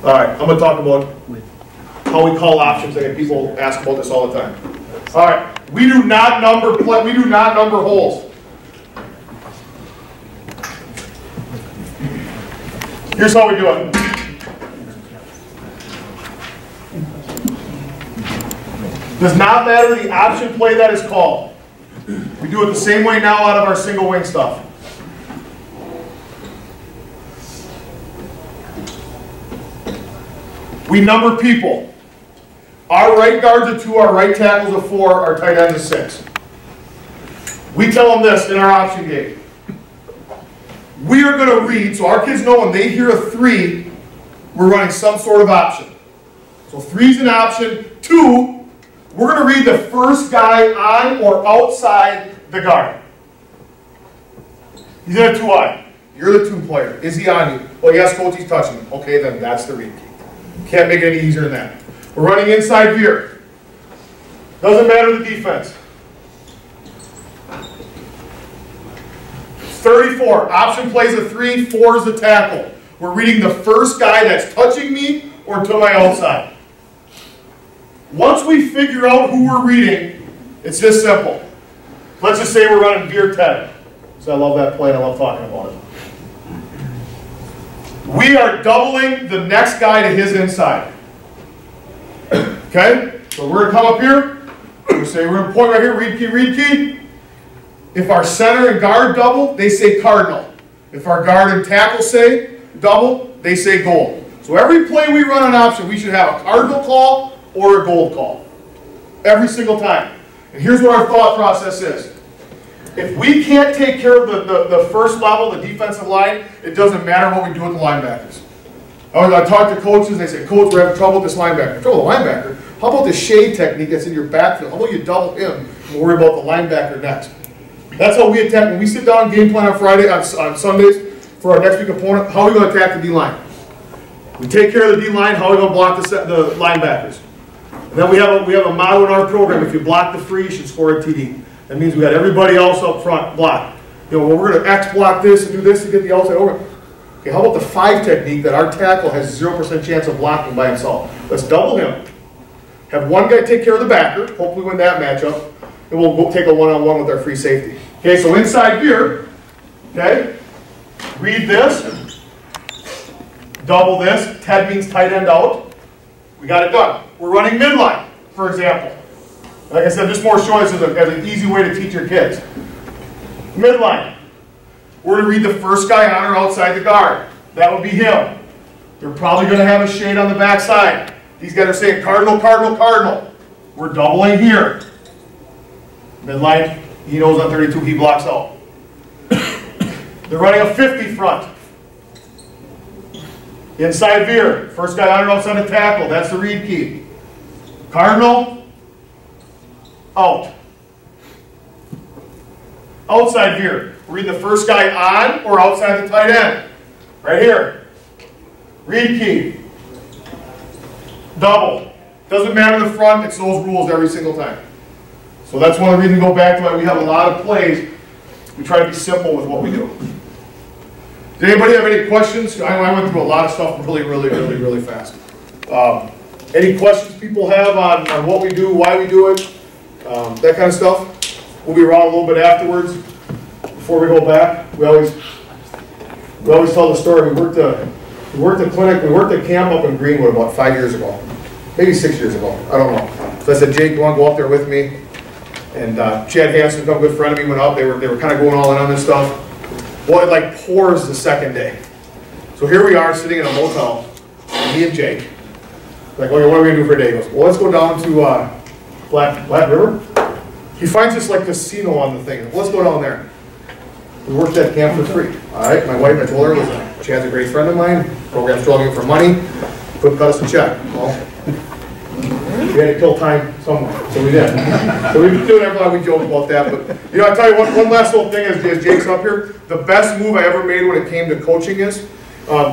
All right, I'm going to talk about how we call options. I get people ask about this all the time. All right, we do not number holes. Here's how we do it. Does not matter the option play that is called. We do it the same way now out of our single wing stuff. We number people. Our right guards are 2, our right tackles are 4, our tight ends are 6. We tell them this in our option game. We are going to read, so our kids know when they hear a 3, we're running some sort of option. So 3 is an option. 2, we're going to read the first guy on or outside the guard. He's in a 2-eye. You're the 2 player. Is he on you? Well, yes, coach, he's touching him. Okay, then that's the read key. Can't make it any easier than that. We're running inside veer. Doesn't matter the defense. 34. Option plays a 3, 4 is a tackle. We're reading the first guy that's touching me or to my outside. Once we figure out who we're reading, it's this simple. Let's just say we're running veer 10. So I love that play and I love talking about it. We are doubling the next guy to his inside. Okay? So we're going to come up here. We say we're going to point right here, read key, read key. If our center and guard double, they say cardinal. If our guard and tackle say double, they say goal. So every play we run an option, we should have a cardinal call or a gold call. Every single time. And here's what our thought process is. If we can't take care of the first level, the defensive line, it doesn't matter what we do with the linebackers. I talk to coaches, they say, Coach, we're having trouble with this linebacker. Trouble with the linebacker? How about the shade technique that's in your backfield? How about you double him and worry about the linebacker next? That's how we attack. When we sit down and game plan on Friday, on Sundays, for our next week opponent, how are we going to attack the D-line? We take care of the D-line, how are we going to block the linebackers? And then we have a motto in our program, if you block the free, you should score a TD. That means we got everybody else up front block. You know, well, we're going to X block this and do this to get the outside over. Okay, how about the 5 technique that our tackle has 0% chance of blocking by himself? Let's double him. Have one guy take care of the backer, hopefully win that matchup, and we'll go take a one-on-one with our free safety. Okay, so inside veer, okay, read this, double this, Ted means tight end out. We got it done. We're running midline, for example. Like I said, just more showing this as an easy way to teach your kids. Midline. We're going to read the first guy on or outside the guard. That would be him. They're probably going to have a shade on the back side. These guys are saying cardinal, cardinal, cardinal. We're doubling here. Midline, he knows on 32 he blocks out. They're running a 50 front. Inside veer. First guy on or outside the tackle. That's the read key. Cardinal. Out. Outside veer. Read the first guy on or outside the tight end. Right here. Read key. Double. Doesn't matter the front, it's those rules every single time. So that's one of the reasons we go back to why we have a lot of plays. We try to be simple with what we do. Does anybody have any questions? I went through a lot of stuff really fast. Any questions people have on what we do, why we do it? That kind of stuff. We'll be around a little bit afterwards. Before we go back, we always tell the story. We worked a clinic. We worked a camp up in Greenwood about 5 years ago, maybe 6 years ago. I don't know. So I said, Jake, you want to go up there with me? And Chad Hansen, a good friend of me, went up. They were kind of going all in on this stuff. Well, it like pours the second day. So here we are sitting in a motel, me and Jake. Like, okay, what are we gonna do for a day? He goes, well, let's go down to Black River. He finds this like casino on the thing. Let's go down there. We worked that camp for free. All right, my wife, I told her, listen, Chad's a great friend of mine. Program's struggling for money. Couldn't cut us a check. Well, we had to kill time somewhere, so we did. So we've been doing everything. We joke about that, but you know, I tell you one last little thing as Jake's up here. The best move I ever made when it came to coaching is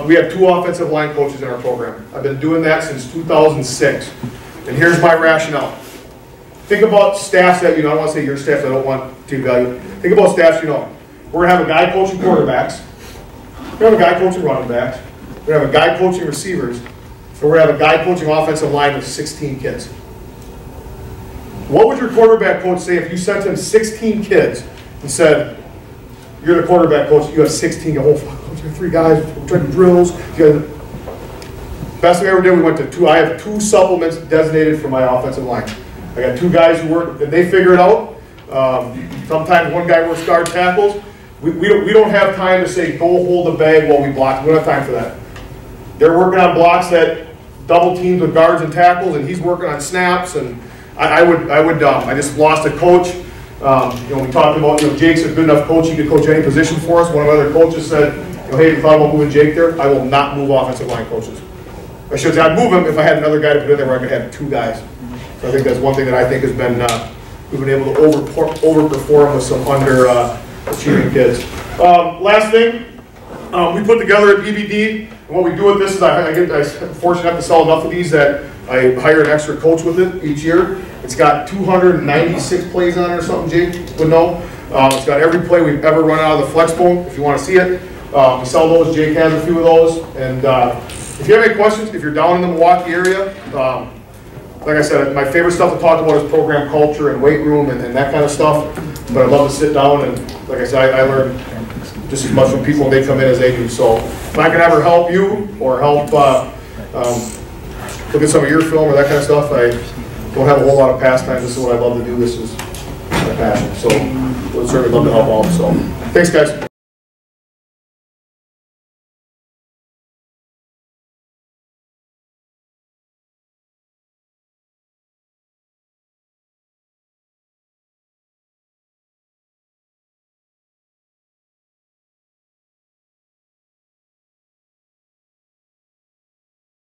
we have 2 offensive line coaches in our program. I've been doing that since 2006, and here's my rationale. Think about staffs that you know. I don't want to say your staff. I don't want to value. Think about staffs you know. We're gonna have a guy coaching quarterbacks. We're gonna have a guy coaching running backs. We're gonna have a guy coaching receivers. So we're gonna have a guy coaching offensive line with 16 kids. What would your quarterback coach say if you sent him 16 kids and said, you're the quarterback coach, you have 16, oh fuck, coach, I have 3 guys, we're trying to drills. Best thing I ever did, we went to 2, I have 2 supplements designated for my offensive line. I got 2 guys who work, and they figure it out. Sometimes one guy works guard tackles. We don't have time to say, go hold the bag while we block. We don't have time for that. They're working on blocks that double teams with guards and tackles, and he's working on snaps. And I just lost a coach. We talked about, Jake's a good enough coach, he could coach any position for us. One of our other coaches said, hey, you thought about moving Jake there? I will not move offensive line coaches. I should say I'd move him if I had another guy to put in there where I could have 2 guys. So I think that's one thing that I think has been, we've been able to overperform with some underachieving kids. Last thing, we put together a DVD, and what we do with this is I'm fortunate enough to sell enough of these that I hire an extra coach with it each year. It's got 296 plays on it or something, Jake would know. It's got every play we've ever run out of the flex bone, if you want to see it. We sell those, Jake has a few of those. And if you have any questions, if you're down in the Milwaukee area, like I said, my favorite stuff to talk about is program culture and weight room and that kind of stuff. But I'd love to sit down and, like I said, I learn just as much from people when they come in as they do. So if I can ever help you or help look at some of your film or that kind of stuff, I don't have a whole lot of pastime. This is what I love to do. This is my passion. So I would certainly love to help out. So thanks, guys.